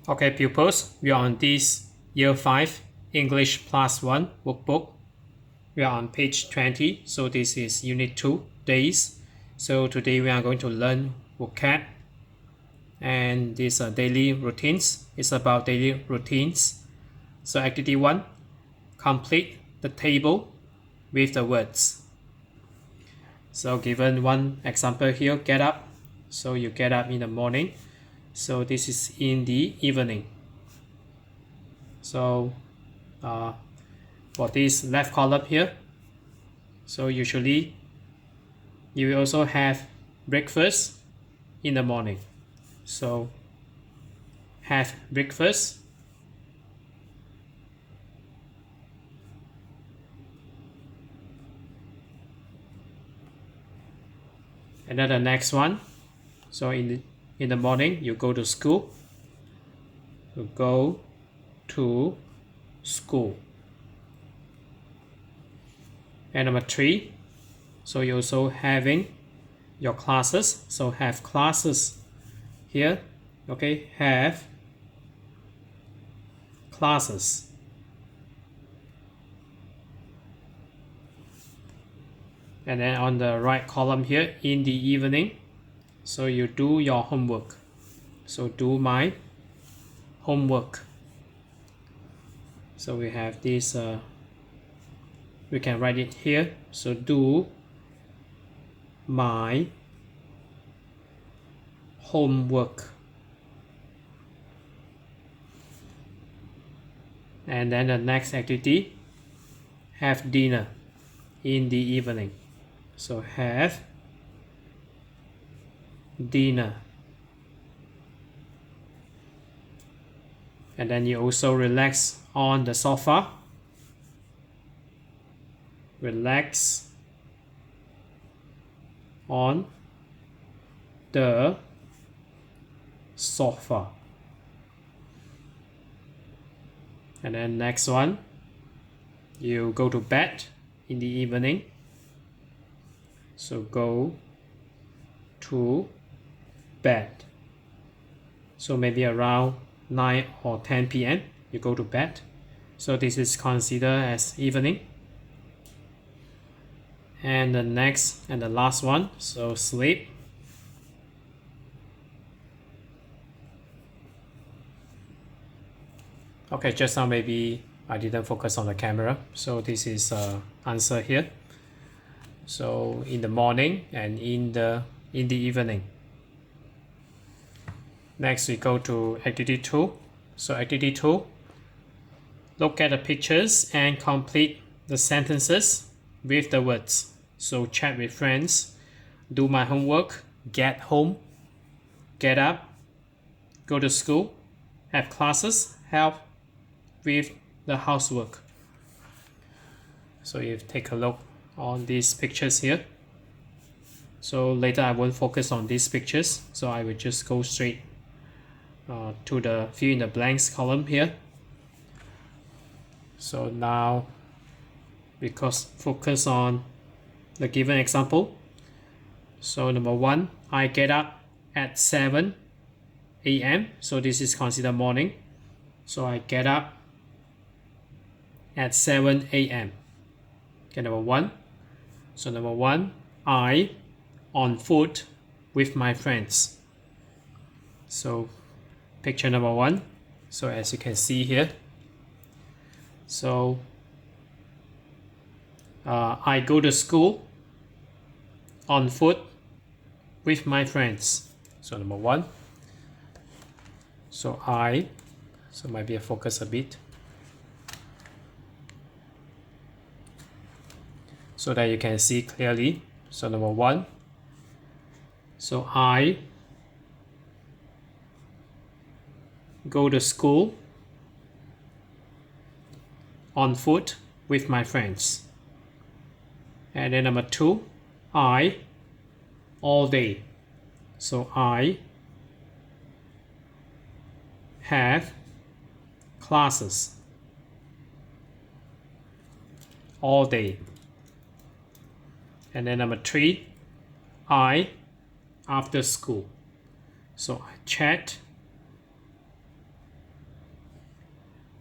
Okay, pupils, we are on this Year 5 English Plus 1 workbook. We are on page 20, so this is Unit 2, Days. So today we are going to learn vocab. And these are daily routines. It's about daily routines. So activity 1, complete the table with the words. So given one example here, get up. So you get up in the morning. So this is in the evening. So for this left column here, so usually you will also have breakfast in the morning. So have breakfast. And then the next one, so in the morning you go to school. You go to school. And number 3, so you're also having your classes. So have classes here. Okay, have classes. And then on the right column here, in the evening, so you do your homework. So do my homework. So we have this, we can write it here. So do my homework. And then the next activity, have dinner in the evening. So have dinner. And then you also relax on the sofa. Relax on the sofa. And then next one, you go to bed in the evening. So go to bed. So maybe around 9 or 10 p.m. you go to bed. So this is considered as evening. And the next and the last one, so sleep. Okay, just now maybe I didn't focus on the camera. So this is answer here. So in the morning and in the evening. Next we go to activity 2. So activity 2, look at the pictures and complete the sentences with the words. So chat with friends, do my homework, get home, get up, go to school, have classes, help with the housework. So you take a look on these pictures here. So later I won't focus on these pictures, so I will just go straight to the fill in the blanks column here. So now, because focus on the given example. So number 1, I get up at 7 a.m. So this is considered morning. So I get up at 7 a.m. Okay, number 1. So number 1, I on foot with my friends. So picture number 1. So as you can see here, so I go to school on foot with my friends. So number 1. So I, so maybe I focus a bit, so that you can see clearly. So number 1, so I go to school on foot with my friends. And then number 2, I all day. So I have classes all day. And then number 3, I after school. So I chat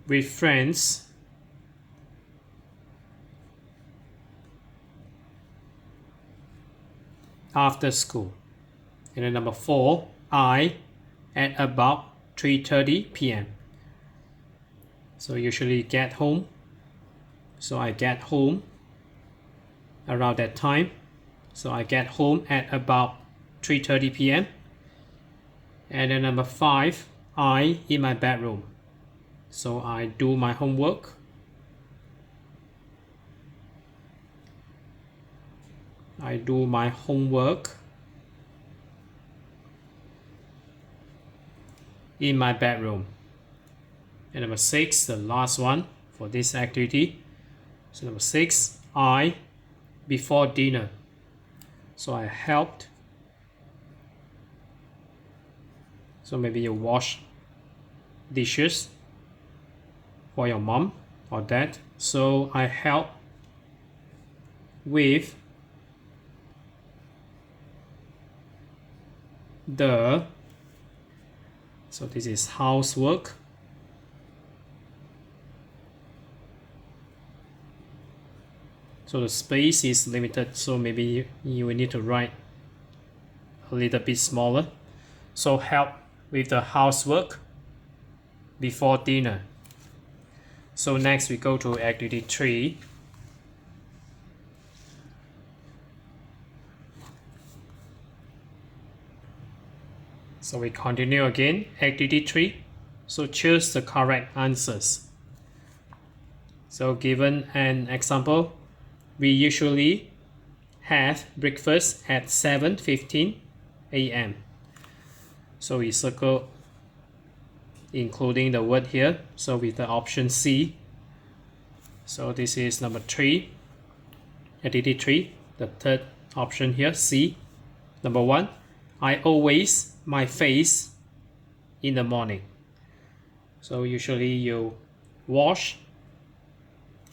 with friends after school. And then number 4, I at about 3:30 p.m. So usually get home. So I get home around that time. So I get home at about 3:30 p.m. And then number 5, I in my bedroom. So I do my homework. I do my homework in my bedroom. And number 6, the last one for this activity. So number 6, I before dinner. So I helped. So maybe you wash dishes for your mom or dad. So I help with so this is housework. So the space is limited, so maybe you will need to write a little bit smaller. So help with the housework before dinner. So next we go to activity 3. So we continue again, activity 3. So choose the correct answers. So given an example, we usually have breakfast at 7:15 a.m. So we circle including the word here. So with the option C. So this is number 3, activity 3, the third option here, C. Number 1, I always my face in the morning. So usually you wash.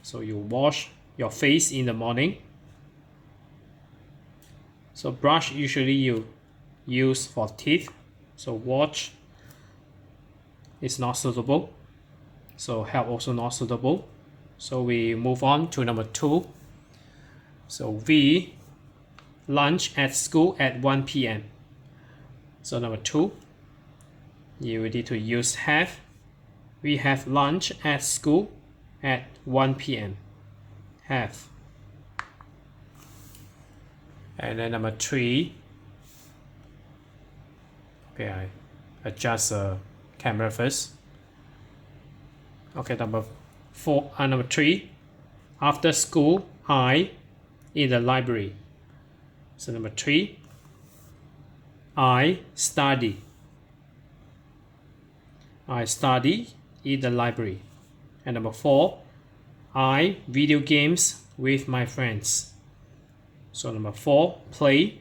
So you wash your face in the morning. So brush usually you use for teeth. So wash is not suitable. So help also not suitable. So we move on to number 2. So we lunch at school at 1 p.m. So number 2, you need to use have. We have lunch at school at 1 p.m. Have. And then number 3, okay, I adjust the camera first. Okay, number 3, after school I in the library. So number 3, I study. I study in the library. And number 4, I video games with my friends. So number 4, play.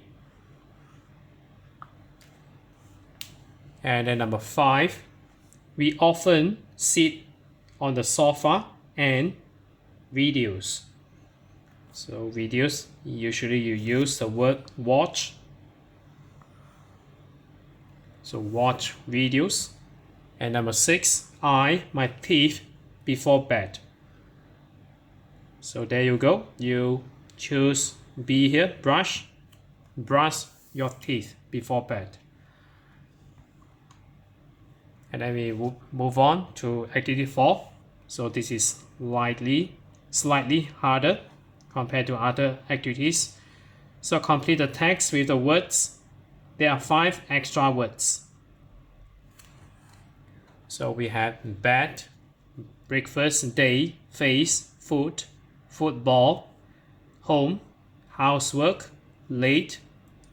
And then number 5, we often sit on the sofa and videos. So videos, usually you use the word watch. So watch videos. And number 6, I my teeth before bed. So there you go. You choose B here, brush your teeth before bed. And then we move on to activity 4. So this is slightly harder compared to other activities. So complete the text with the words. There are 5 extra words. So we have bed, breakfast, day, face, food, football, home, housework, late,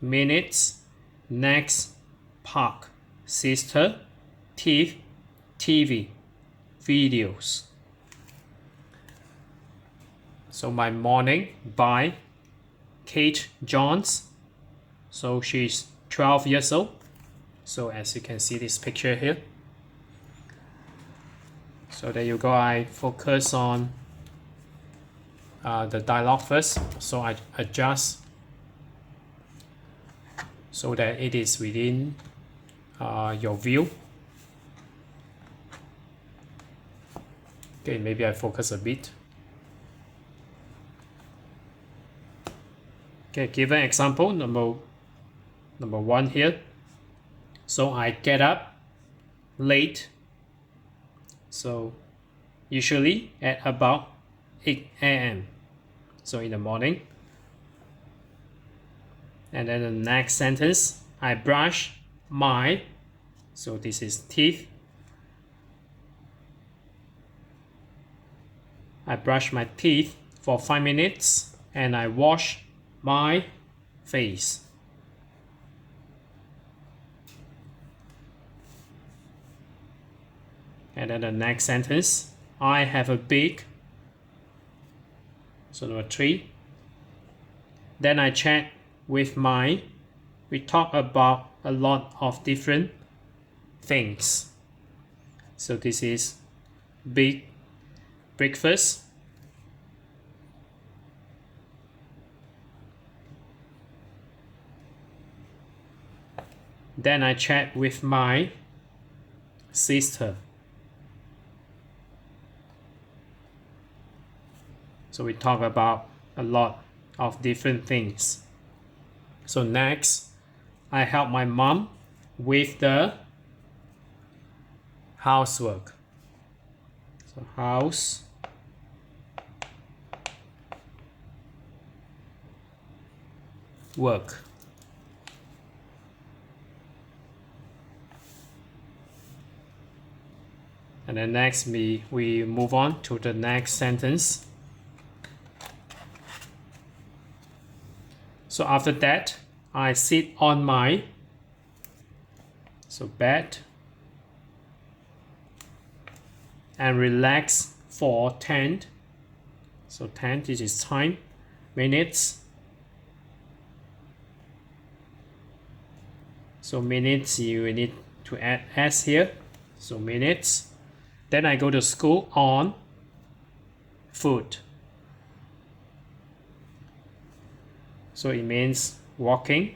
minutes, next, park, sister, teeth, TV, videos. So my morning by Kate Johns. So she's 12 years old. So as you can see this picture here. So there you go. I focus on the dialogue first. So I adjust so that it is within your view. Okay, maybe I focus a bit. Okay, give an example, number one here. So I get up late, so usually at about 8 a.m. so in the morning. And then the next sentence, I brush my, so this is teeth. I brush my teeth for 5 minutes and I wash my face. And then the next sentence, I have a big, so number 3. Then I chat with my, we talk about a lot of different things. So this is big breakfast. Then I chat with my sister. So we talk about a lot of different things. So next, I help my mom with the housework. So house work. And then next we move on to the next sentence. So after that, I sit on my bed and relax for 10. So 10, this is time, minutes. So minutes, you need to add s here. So minutes. Then I go to school on foot. So it means walking.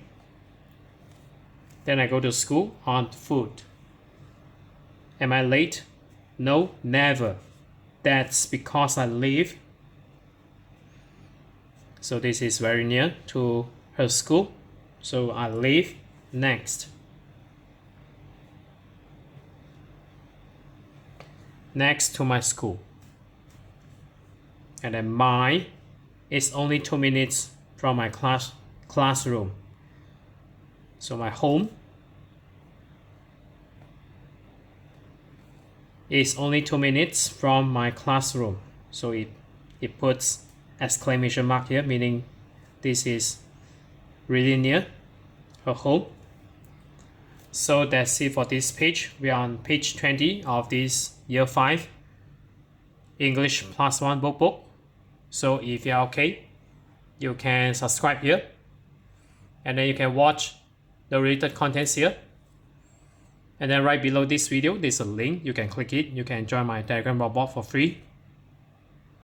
Then I go to school on foot. Am I late? No, never. That's because I live. So this is very near to her school. So I live next. Next to my school. And then my is only 2 minutes from my classroom. So my home is only 2 minutes from my classroom. So it puts exclamation mark here, meaning this is really near her home. So that's it for this page. We are on page 20 of this Year 5 English Plus 1 workbook. So if you're okay, you can subscribe here. And then you can watch the related contents here. And then right below this video, there's a link. You can click it. You can join my Telegram bot for free.